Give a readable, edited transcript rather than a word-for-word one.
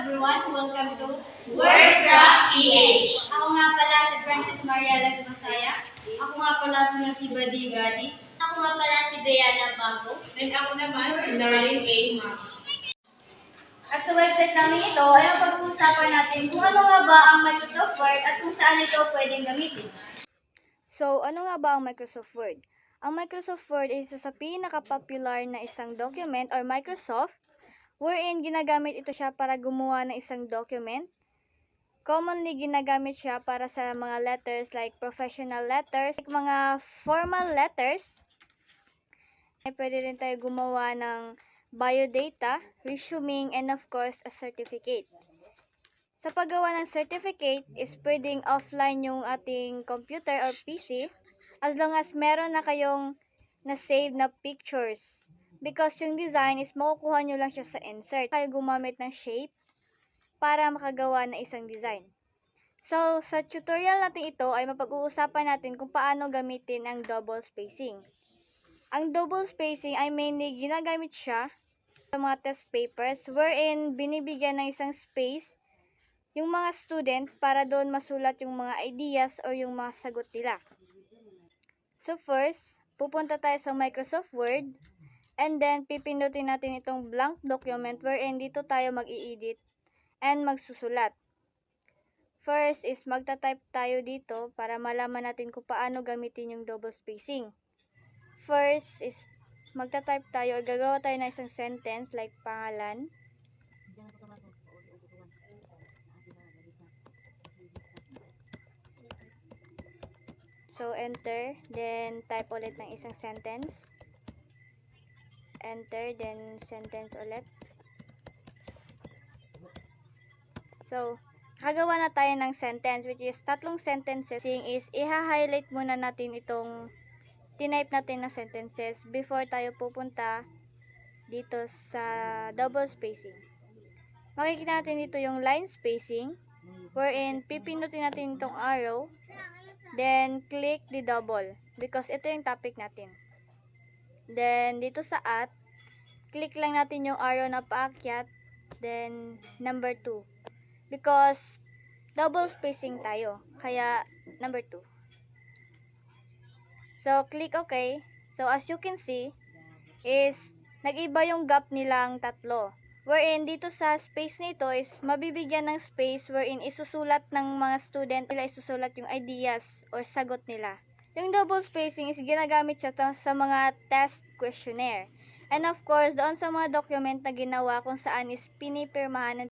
everyone, welcome to WordCraft PH. Ako nga pala si Francis Mariela Masaya. Ako nga pala si Badi Gadi. Ako nga pala si Diana Bago. And ako naman si Darlene A. Mac. At sa website namin ito ay mapag-uusapan natin kung ano nga ba ang Microsoft Word at kung saan ito pwedeng gamitin. So, ano nga ba ang Microsoft Word? Ang Microsoft Word ay isa sa pinaka-popular na isang document or Microsoft wherein ginagamit ito siya para gumawa ng isang document. Commonly ginagamit siya para sa mga letters like professional letters, like mga formal letters. Pwede rin tayo gumawa ng biodata, resuming, and of course, a certificate. Sa paggawa ng certificate is pwedeng offline yung ating computer or PC as long as meron na kayong na-save na pictures. Because yung design is makukuha nyo lang siya sa insert. Kayo gumamit ng shape para makagawa ng isang design. So, sa tutorial natin ito ay mapag-uusapan natin kung paano gamitin ang double spacing. Ang double spacing ay mainly ginagamit siya sa mga test papers wherein binibigyan ng isang space yung mga student para doon masulat yung mga ideas o yung mga sagot nila. So first, pupunta tayo sa Microsoft Word and then pipindutin natin itong blank document wherein dito tayo mag-i-edit and magsusulat. First is magta-type tayo dito para malaman natin kung paano gamitin yung double spacing. First is magta-type tayo o gagawa tayo ng isang sentence like pangalan. So, enter. Then, type ulit ng isang sentence. Enter. Then, sentence ulit. So, kagawa na tayo ng sentence which is tatlong sentences. Is i-highlight muna natin itong tinype natin na sentences before tayo pupunta dito sa double spacing. Makikita natin dito yung line spacing wherein pipindutin natin itong arrow. Then, click the double because ito yung topic natin. Then, dito sa at, click lang natin yung arrow na paakyat. Then, number 2. Because, double spacing tayo. Kaya, number 2. So, click OK. So, as you can see, is, nag-iba yung gap nilang tatlo. Wherein dito sa space nito is mabibigyan ng space wherein isusulat ng mga student nila isusulat yung ideas or sagot nila. Yung double spacing is ginagamit siya sa mga test questionnaire. And of course, doon sa mga document na ginawa kung saan is pinipirmahan ng